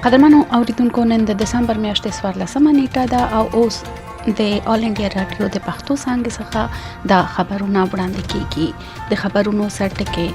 قدرمنو اوریدونکو نن د دسمبر میاشتې 14مه نیټه ده او اوس د آل انډیا رادیو د پښتو څانګې څخه د خبرونو وړاندې کیږي. د خبرونو سرټکي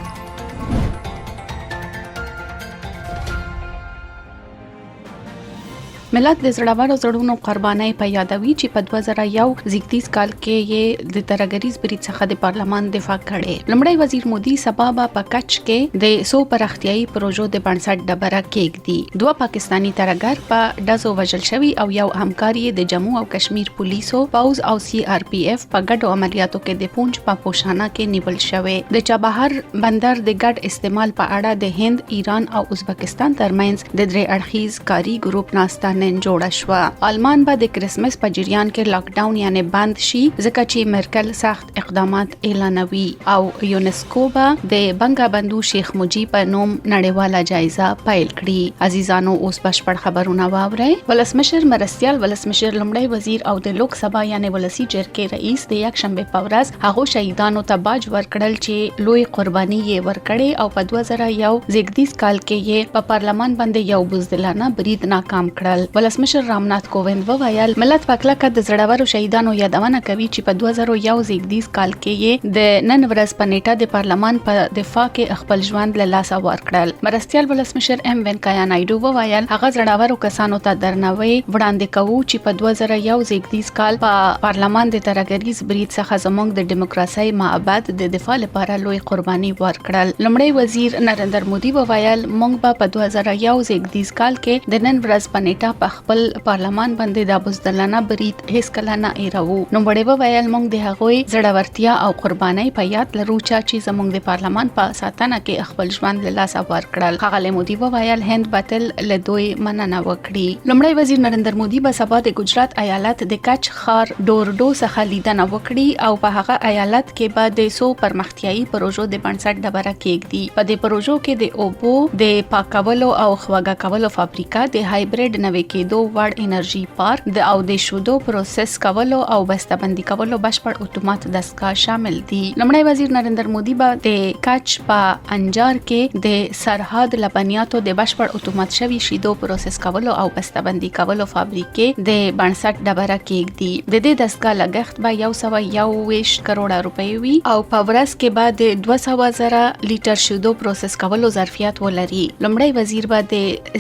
ملت د زړورو زړونو قربانۍ په یادوي چې په 2001 زیږدیز کال کې یې د ترګریز برید څخه د پارلمان دفاع کړې. لومړی وزیر مودي سبا په کچ کې د 100 پراختیايي پروژو د بنسټ ډبره کېږدي. دوه پاکستانی ترګر په ډزو وژل شوي او یو همکاري د جموں او کشمیر پولیسو پاوز او CRPF په ګډو عملیاتو کې د پونچ په پوشانه کې نیول شوی. د چابهار بندر د ګډ استعمال په اړه د هند، ایران او ازبکستان ترمنځ د درې اړخیز کاری ګروپ ناسته نن جوړه شوه. آلمان به د کرسمس په جریان کې لاک ډاون یعنی بند شي ځکه چې مرکل سخت اقدامات اعلانوي او یونسکو به د بنګا بندو شیخ مجیب په نوم نړیواله جایزه پیل کړي. عزیزانو اوس بشپړ خبرونه واورئ. ولسمشر مرستیال ولسمشر لومړی وزیر او د لوک سبا یعنی ولسی جرګې رئیس د یک شنبه په ورځ هغه شهیدانو ته باج ورکړل چې لوی قرباني یې ورکړي او په 2001 زیږدیز کال کې یې په پارلمان باندې یو بزدلانه برید ناکام کړل. ولسمشر رامنات کووند وویل ملت په کلکه د زړورو شهیدانو یادونه کوي چې په 2001 زیږدیز کال کې یې د نن ورځ په نیټه د پارلمان په دفاع کې خپل ژوند له لاسه ورکړل. مرستیال ولسمشر ام وینکایا نایډو وویل هغه زړورو کسانو ته درناوی وړاندې کوي چې په 2001 زیږدیز کال په پارلمان د ترګریز برید څخه زموږ د دیموکراسي معبد د دفاع لپاره لوی قرباني ورکړل. لومړی وزیر نریندر مودي وویل موږ په 2001 زیږدیز کال کې د نن ورځ په نیټه په خپل پارلمان باندې د بزدلانه برید هیڅ کله نه ایرو. نوموړي وویل موږ د هغوی زړورتیا او قربانۍ په یاد لرو چې زموږ د پارلمان په ساتنه کې خپل ژوند له لاسه ورکړل. ښاغلی مودي وویل هند باطل له دوی مننه وکړي. لومړی وزیر نریندر مودي به سبا د ګجرات ایالت د کچ ښار ډورډو څخه لیدنه وکړي او په هغه ایالت کې به د 100 پرمختیايي پروژو د بنسټ ډبره کېږدي. په دې پروژو کې د اوبو د پاکولو او خواږه کولو فابریکه، د هایبریډ نوې کېدو وړ انرژي پارک او د شودو پروسس کولو او بسته‌بندي کولو بشپړ اتومات دستګاه شامل دي. لومړی وزیر نریندر مودي به د کچ په انجار کې د سرحد لبنیاتو د بشپړ اتومات شوي شیدو پروسس کولو او بسته‌بندي کولو فابریکې د بنسټ ډبره کېږدي. د دې دستګاه لګښت به 121 کروڑه روپۍ وي او په ورځ کې به د 200,000 لیټر شیدو پروسس کولو ظرفیت ولري. لومړی وزیر به د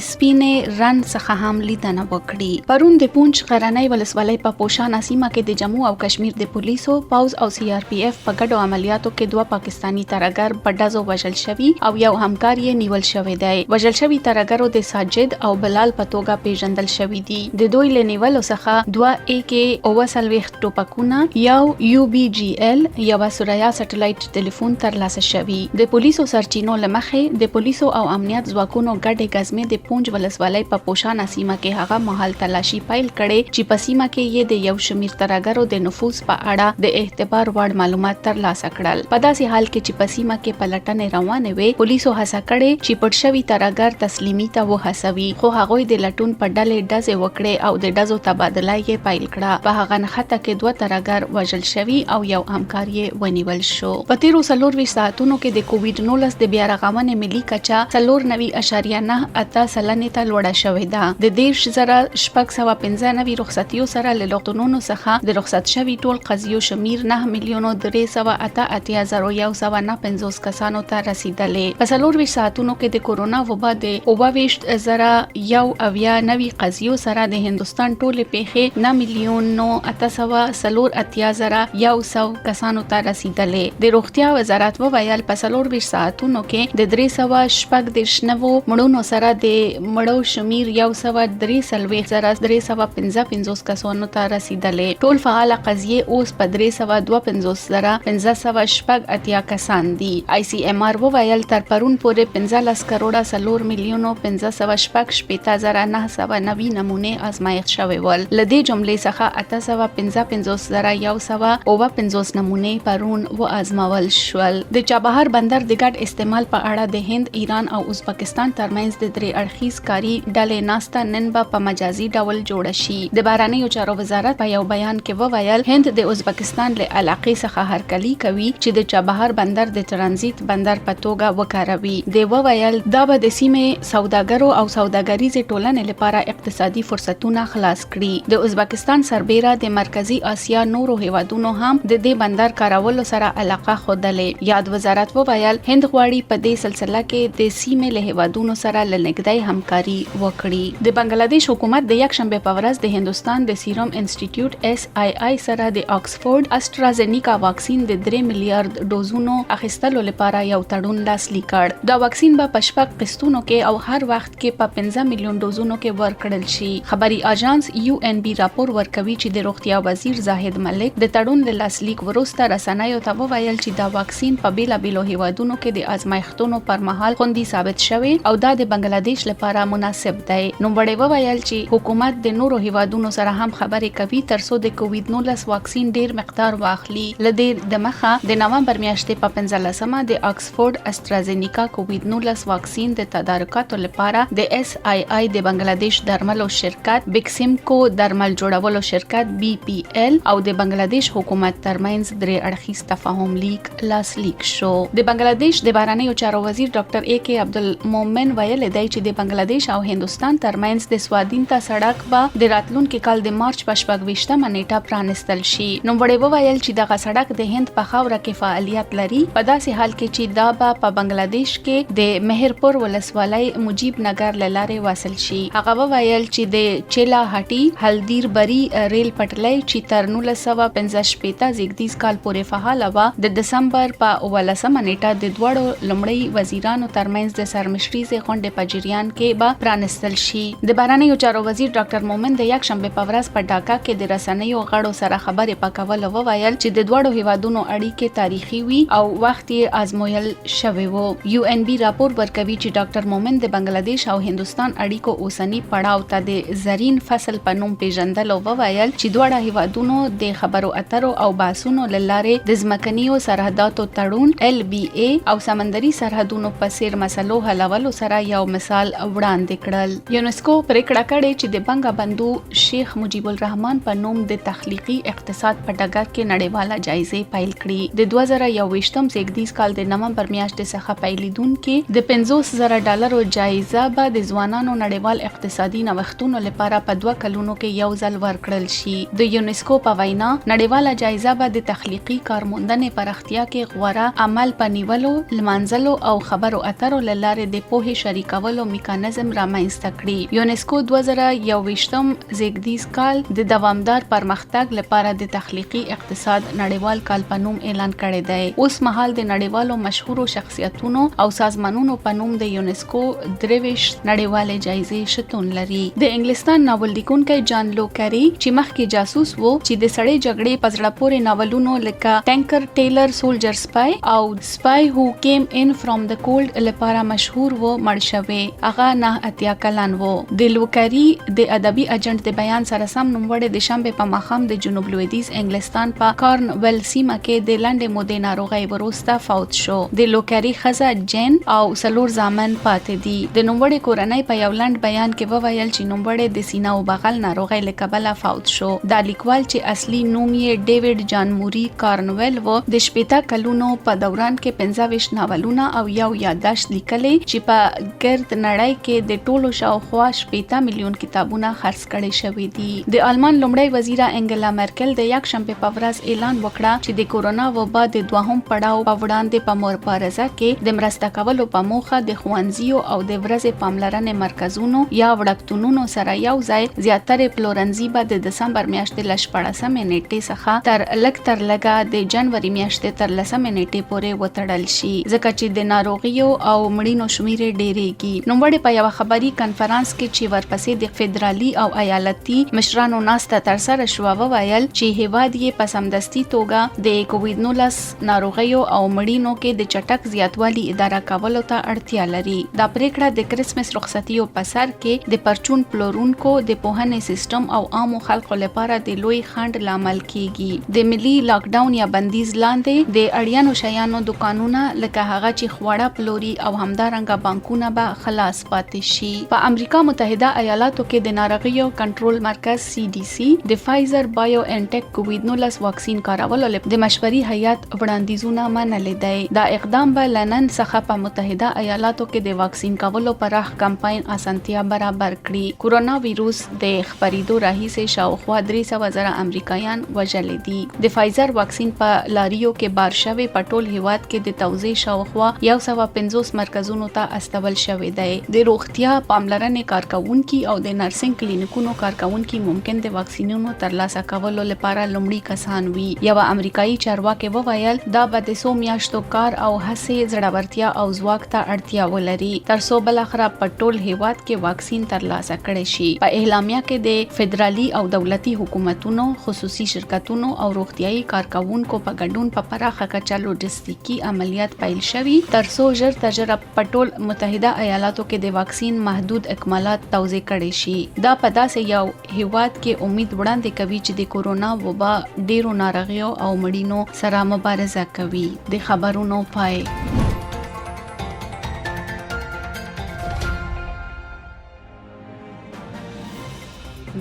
سپینې رن څخه هم لیدنه وکړي. پرون د پونچ غرنۍ ولسوالۍ په پوشانه سیمه کې د جموں او کشمیر د پولیسو پاوز او CRPF په ګډو عملیاتو کې دوه پاکستانی ترګر په ډزو وژل شوي او یو همکار یې نیول شوی دی. وژل شوي ترګرو د ساجد او بلال په توګه پیژندل شوي دي. د دوی له نیولو څخه دوه AK-39 ټوپکونه، یو UBGL، یو سوریا سټلایټ ټلیفون ترلاسه شوي. د پولیسو سرچینو لمخې د پولیسو او امنیت ځواکونو ګډې غزمې د پونچ ولسوالۍ په پوشانه سیمه کې هغه مهال تلاشي پیل کړي چې په سیمه کې یې د یو شمیر ترګرو د نفوذ په اړه د اعتبار وړ معلومات ترلاسه کړل. په داسې حال کې چې په سیمه کې پلټنې روانې وې، پولیسو هڅه کړې چې پټ شوي ترګر تسلیمي ته وهڅوي، خو هغوی د لټون په ډلې ډزې وکړې او د ډزو تبادله یې پیل کړه. په هغه نښته کې دوه ترګر وژل شوي او یو همکار یې ونیول شو. په تیرو 24 ساعتونو کې د کووډ-19 د بیا رغونې ملي کچه 94.98 سلنې ته لوړه شوې ده. د 10,695 رخصتیو سره له لوکډاونونو څخه د رخصت شوي ټول قضیو شمیر 9,388,150 کسانو ته رسیدلې. په 24 ساعتونو کې د کورونا وبا د 22,091 قضیو سره د هندستان ټولې پیښې 9,884,100 کسانو ته رسیدلې. د روغتیا وزارت وویل په 24 ساعتونو کې د 349 مړونو سره د مړو شمیر 143,355 کسانو ته رسیدلې. ټول فعال قضیې اوس په 352,580 کسان دي. ICMR وویل تر پرون پورې 15 کروڑه 4 میلیونو 516,990 نمونه آزمایښت شوي ول. له دې جملې څخه 855,150 نمونه پرون و آزمول شول. د چابهار بندر د ګډ استعمال په اړه د هند، ایران او ازبکستان ترمنځ د درې اړخیز کاری ډلې ناسته نن به په مجازي ډول جوړ شي. د بهرنیو چارو وزارت په یو بیان کې وویل هند د ازبکستان له علاقې څخه هرکلی کوي چې د چابهار بندر د ترانزیت بندر په توګه وکاروي. د وویل دا به د سیمې سوداګرو او سوداګریزې ټولنې لپاره اقتصادي فرصتونه خلاص کړي. د ازبکستان سربېره د مرکزی اسیا نورو هیوادونو هم د دې بندر کارولو سره علاقه خوده. یاد وزارت وویل هند غواړي په دې سلسله کې د سیمې له هیوادونو سره لنګدای همکاري وکړي. د بنگلاديش حکومت د یک شنبه په ورځ د هندستان د سیرم انسټیټیوټ SII سره د آکسفورد اسټرازینیکا واکسین د 3 میلیارډ ډوزونو اخیستلو لپاره یو تړون لاسلیک کړ. دا واکسین به په شپږ قسطونو کې او هر وخت کې په 15 میلیون ډوزونو کې ورکړل شي. خبري اژانس UNB راپور ورکوي چې د روغتیا وزیر زاهد ملک د تړون له لاسلیک وروسته رسنیو ته وویل چې دا واکسین په بیلابیلو هیوادونو کې د آزمایښتونو پر مهال خوندي ثابت شوی او دا د بنگلاديش لپاره مناسب دی. نوموړي وویل چې حکومت د نورو هیوادونو سره هم خبرې کوي ترڅو د کووید-19 واکسین ډیر مقدار واخلي. لدې د مخه د نومبر میاشتې په 15مه د آکسفورد اسټرازینیکا کووید-19 واکسین د تدارکاتو لپاره د SII د بنگلاديش درملو شرکت بیکسیمکو درمل جوړولو شرکت BPL او د بنگلاديش حکومت ترمنځ درې اړخیز تفاهم لیک لاسلیک شو. د بنگلاديش د بهرنیو چارو وزیر ډاکټر AK عبدالمومن ویل دی چې د بنگلاديش او هندستان ترمنځ د سوادینتا سړک به د راتلونکي کال د مارچ په 28مه نیټه پرانستل شي. نوموړي وویل چې دغه سړک د هند په خاوره کې فعالیت لري په داسې حال کې چې دا به په بنگلاديش کې د مهرپور ولسوالۍ مجیب نگر لارې وصل شي. هغه وویل چې د چیلا هټي هلدیر بری ریل پټلۍ چې تر 1915 زیږدیز کال پورې فعال و د دسمبر په 18مه نیټه د دوړو لمړی وزیرانو ترمنځ د سرمشريزې غونډې په جریان کې به پرانستل شي. د بهرنیو چارو وزیر ډاکټر مومن د یک شنبه په ورځ په ډاکا کې د رسنیو غړو سره خبرې پکول وویل چې د دوړو هیوادونو اړیکې تاریخي وي او وخت یې آزمویل شوی وو. UNB راپور ورکوي چې ډاکټر مومن د بنگلاديش او هندستان اړیکو اوسنی پړاو ته د زرین فصل په نوم پیژندل او وویل چې دواړه هیوادونو د خبرو اترو او بحثونو لاره د ځمکنیو سرحداتو تړون LBA او سمندري سرحدونو په څیر مسلو حلولو سره یو مثال وړاندې کړل. یونسکو پریکړه کړې چې د بنګا بندو شیخ مجیب الرحمن په نوم د تخلیقي اقتصاد په ډګر کې نړیواله جایزه پیل کړي. د 2021م زیږدیز کال د نومبر میاشتې څخه پیلیدونکې د $50,000 جایزه به د ځوانانو نړیوال اقتصادي نوښتونو لپاره په 2 کلونو کې یو ځل ورکړل شي. د یونسکو په وینا نړیواله جایزه به د تخلیقي کارموندنې پراختیا کې غوره عمل پنیولو، لمانځلو او خبرو اترو لاره د پوهې شریکولو میکانیزم رامنځته کړي. یونسکو 2021م زیږدیز کال د دوامدار پرمختګ لپاره د تخلیقي اقتصاد نړیوال کال په نوم اعلان کړی دی. اوس مهال د نړیوالو مشهورو شخصیتونو او سازمانونو په نوم د یونسکو 23 نړیوالې جایزې شتون لري. د انګلستان ناول لیکونکی جان لو کری چې مخکې جاسوس وو چې د سړې جګړې په زړه پورې ناولونو لکه ټینکر ټیلر سولجر سپای او سپای هو کیم ان فرام د کولډ لپاره مشهور وو مړ شوی. هغه 9 کلن وو. د لوکری د ادبي ایجنټ د بیان سره سم نوموړی د شنبه په ماښام د جنوب لویدیز انګلستان په کارنول سیمه کې د لنډې مودې ناروغۍ وروسته فوت شو. د لوکری ښځه جین او څلور زامن پاتې دي. د نوموړي کورنۍ په یو لنډ بیان کې وویل چې نوموړی د سینه او بغل ناروغۍ له کبله فوت شو. دا لیکوال چې اصلي نوم یې ډیوډ جان موري کارنول و د 18 کلونو په دوران کې 25 ناولونه او یو یادداشت لیکلې چې په ګرد نړۍ کې د ټولو شاوخوا 18 میلیون کتابونه خرڅ کړي شوي دي. د آلمان لومړی وزیره انګلا مرکل د یک شنبه په ورځ اعلان وکړ چې د کورونا وبا د دوهم پړاو په وړاندې په مبارزه کې د مرسته کولو په موخه د ښوونځیو او د ورځې پاملرنې مرکزونو یا وړکتونونو سره یو ځای زیاتره پلورنځي به د دسمبر میاشتې ل 14مې نیټې څخه تر لږه د جنوري میاشتې تر 10مې نیټې پورې وتړل شي ځکه چې د ناروغیو او مړینو شمیر ډیریږي. نوموړي په یو خبري کانفرنس کې چې ورپسې د فدرالي او ایالتي مشرانو ناسته ترسره شو وویل چې هیواد یې په سمدستي توګه د کووید-19 ناروغیو او مړینو کې د چټک زیاتوالي اداره کولو ته اړتیا لري. دا پریکړه د کرسمس رخصتیو په سر کې د پرچون پلورونکو د پوهنې سیستم او عامو خلکو لپاره د لوی خنډ لامل کیږي. د ملي لاک ډاون یا بندیز لاندې د اړینو شیانو دکانونه لکه هغه چې خواړه پلوري او همدارنګه بانکونه به خلاص پاتې شي. په امریکا متحده متحده ایالاتو کې د ناروغیو کنټرول مرکز CDC د فایزر بایو انټیک کووید-19 واکسین کارولو لپاره د مشوري هیئت وړاندیزونه منلي دي. دا اقدام به لنن څخه په متحده ایالاتو کې د واکسین کولو پراخ کمپاین اسانتیا برابر کړي. کورونا وایروس د خپریدو راهیسې شاوخوا 300,000 امریکایان وژل دي. د فایزر واکسین په لاریو کې بار شوی په ټول هیواد کې د توزیع شاوخوا 150 مرکزونو ته استول شوی دی. د روغتیا پاملرنې کارکونکي او د نرسنګ کلینیکونو کارکونکي ممکن د واکسینونو ترلاسه کولو لپاره لومړي کسان وي. یو امریکایي چارواکي وویل دا به د 100 میاشتو کار او هڅې زړورتیا او ځواک ته اړتیا ولري ترڅو بلخره په ټول هیواد کې واکسین ترلاسه کړي شي. په اعلامیه کې د فدرالي او دولتي حکومتونو، خصوصي شرکتونو او روغتيایي کارکونکو په ګډون په پراخه کچه لوجستیکي عملیات پیل شوي ترڅو ژر تر ژره په ټول متحده ایالاتو کې د واکسین محدود اکمالات توزیع کړي شي. دا په داسې یو هیواد کې امید وړاندې کوي چې د کورونا وبا ډیرو ناروغیو او مړینو سره مبارزه کوي. د خبرونو پای.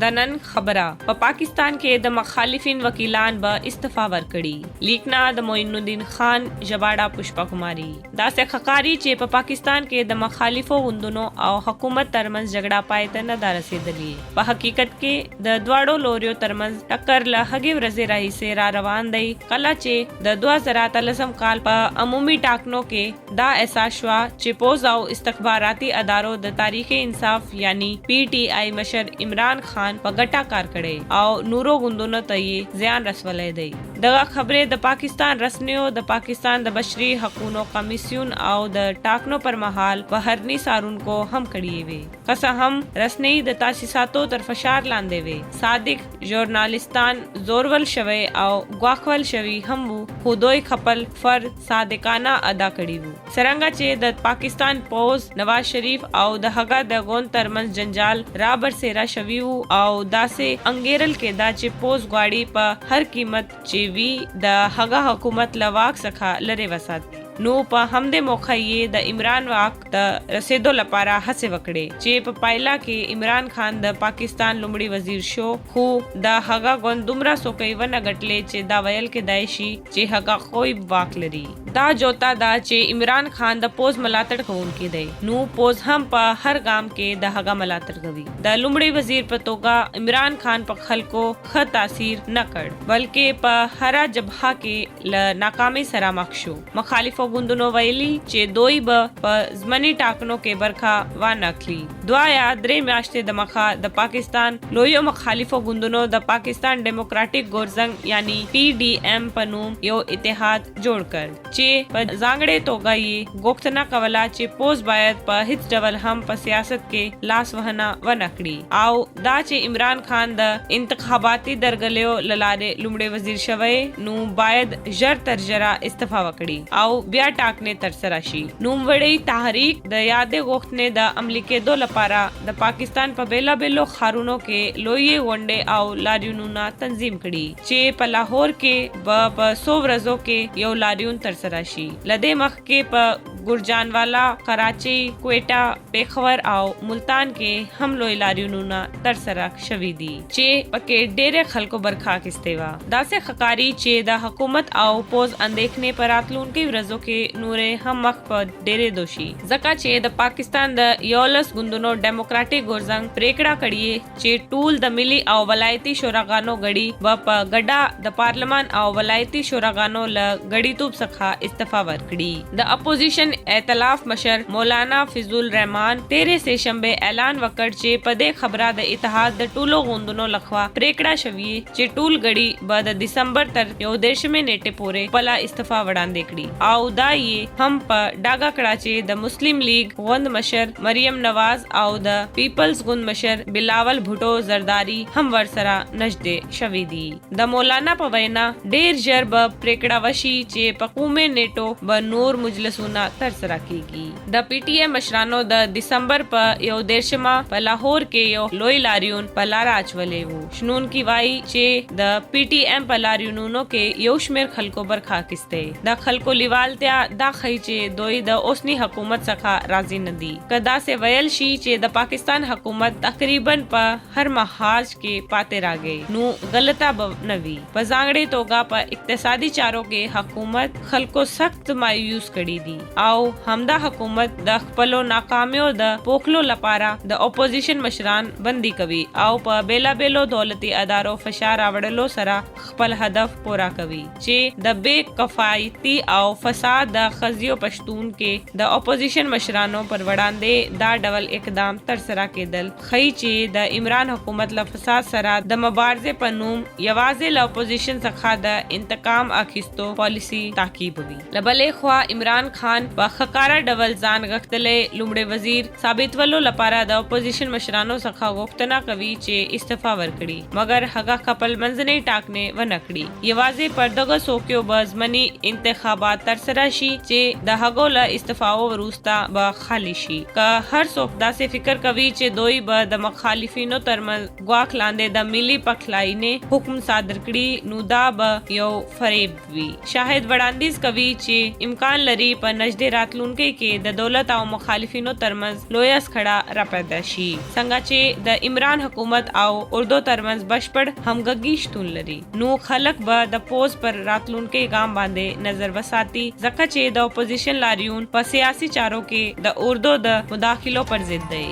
د نن خبره په پاکستان کې د مخالفین وکیلان به استعفا ورکړي. لیکنا د معین الدین خان ژباړه پشپا کماری. دا څه خکاری چې په پاکستان کې د مخالفو غوندونو او حکومت ترمنځ جګړه پای ته نه رسیدلې. په حقیقت کې د دواړو لوریو ترمنځ ټکر له هغې ورځې راهیسې را روان دی کله چې د 2013 کال په عمومي ټاکنو کې دا احساس شوه چې پوز او استخباراتي ادارو د تاریخ انصاف یعنی PTI مشر عمران خان په ګټه کار کړي او نورو غوندونو ته یې زیان رسولې دی. دغه خبرې د پاکستان رسنیو د پاکستان د بشري حقوقو کمیسیون او د ټاکنو پر مهال بهرني سارونکو هم کړي وي. که هم رسنی د تاسیساتو تر فشار لاندې وي. صادق ژورنالیستان زورول شوی او غواخول شوی هم وو خو دوی خپل فرض صادقانه ادا کړي وو. څرنګه چې د پاکستان پوز نواز شریف او د هغه د غون ترمنځ جنجال را برسېرا شوی وو او داسې انګیرل کې دا چې پوز غواړي په هر قیمت چې وی د هغه حکومت لواک څخه لري وساتي. نو په همدې موخه یې د عمران واک ته رسیدو لپاره هڅه وکړي چې په پایله کې عمران خان د پاکستان لومړي وزیر شو خو د هغه غون دومره سوکې ونه غټلې چې دا ویل کې دای شي چې هغه خوی واک لري. دا جوتا دا چې عمران خان د پوز ملاتړ کوونکی دی. نو پوز هم په هر ګام کې د هغه ملاتړ کوي. د لومړي وزیر په توګه عمران خان په خلکو ښه تاثیر نه کړ بلکې په هر جبهه کې له ناکامۍ سره مخ شو. مخالفو غوندونو ویلي چې دوی به په ځمني ټاکنو کې برخه وانه اخلي. 2 یا 3 میاشتې د مخه د پاکستان لویو مخالفو غوندونو د پاکستان ډیموکراټک غورځنګ یعنی PDM په نوم یو اتحاد جوړ کړ چې په ځانګړې توګه یې غوښتنه کوله چې پوز باید په هیڅ ډول هم په سیاست کې لاس وهنه ونه کړي او دا چې عمران خان د انتخاباتي درګلیو لاره لومړي وزیر شوی نو باید ژر تر ژره استعفا وکړي او بیا ټاکنې ترسره شي. نوموړی تحریک د یادې غوښتنې د عملي کېدو لپاره د پاکستان په بیلابیلو ښارونو کې لویې غونډې او لاریونونه تنظیم کړي چې په لاهور کې په 100 ورځو کې یو لاریون ترسره شي. لدې مخکې په ګورجانوالا، کراچي، کوئټه، پیښور او ملتان کې هم لوی لاریونونه ترسره شوي دي چې پکې ډېر خلکو برخه اخیستې وه. داسې ښکاري چې د حکومت او پوز اندېښنې په راتلونکي ورځو کې نورې هم مخ په ډېرې دوشي ځکه چې د پاکستان د 11 غوندونو ډیموکراټک غورځنګ پریکړه کړې چې ټول د ملي او ولایتي شوراګانو غړي به په ګډه د پارلمان او ولایتي شوراګانو له غړیتوب څخه استعفا ورکړي. د اپوزیشن ائتلاف مشر مولانا فضل الرحمن 13 سپټمبر اعلان وکړ چې په دې خبره د اتحاد د ټولو غوندونو لخوا پریکړه شوې چې ټول غړي به د دسمبر تر 11 نیټه پورې خپل استعفا وړاندې کړي او دا یې هم په ډاګه کړه چې د مسلم لیگ غوند مشر مریم نواز او د پیپلز غوند مشر بلاول بھټو زرداری هم ورسره نږدې شوي دي. د مولانا په وینا ډیر ژر به پریکړه وشي چې په کومه نیټو به نور مجلسونه तरसरा कीगी। The PTM मशरानो द दिसंबर पर यो देशमा पर लाहौर के यो लोई लारियून पर लारा अचवले वो शनून की वाई चे द PTM पर लारियूनो के योशमेर खलको बर खाकिस्ते द खलको लिवालत्या दा खईचे दोई द ओसनी हुकूमत सखा राजी नदी कदा से वयल शी चे द पाकिस्तान हुकूमत तकरीबन पर हर महाज के पाते रागे नु गलता नवी पजांगड़े तोगा पर इक्तिसादी चारों के हुकूमत खलको सख्त मायूस कड़ी दी आओ हमदा हुकूमत द पलो नाकामियो द पोखलो लपारा द ओपोजिशन मशरान बंदी कवी आओ पर बेला बेलो दौलती अदारो फशार आवड़लो सरा खपल हदफ पूरा कवी चे द बे कफायती आओ फसाद द खजियो पश्तून के द ओपोजिशन मशरानों पर वड़ांदे दा डबल इकदाम तरसरा के दल खई चे द इमरान हुकूमत ल फसाद सरा द मबारजे पनूम यवाजे ल ओपोजिशन सखा द इंतकाम आखिस्तो पॉलिसी ताकीब हुई लबले ख्वा इमरान खान व खकारा डबल जान गख्तले लुमड़े वजीर साबित वलो लपारा द ओपोजिशन मशरानो सखा गोफ्तना कवी चे इस्तीफा वरकड़ी मगर हगा कपल मंजने टाकने व नकड़ी यवाजे पर्दगो सोक्यो बजमनी इंतखाबात तरसराशी चे द हगो ल इस्तीफाओ वरूस्ता ब खालिशी का हर सोफदा से फिकर कवी चे दोई ब द मखालिफिनो तरमल ग्वाख लांदे द मिली पखलाई ने हुक्म सादरकड़ी नुदा ब यो फरेब वी शाहिद वड़ांदीज कवी चे इम्कान लरी पर नजदे रातलुनके के द दौलत आओ मुखालिफिनो तरमज लोयस खड़ा रपैदाशी संगाचे द इमरान हुकूमत आओ उर्दो तरमज बशपड़ हमगगीश तुन लरी नू खलक ब द पोज पर रातलुनके गाम बांधे नजर वसाती जकचे द ओपोजिशन लारियून पर सियासी चारों के द उर्दो द मुदाखिलों पर जिद दे।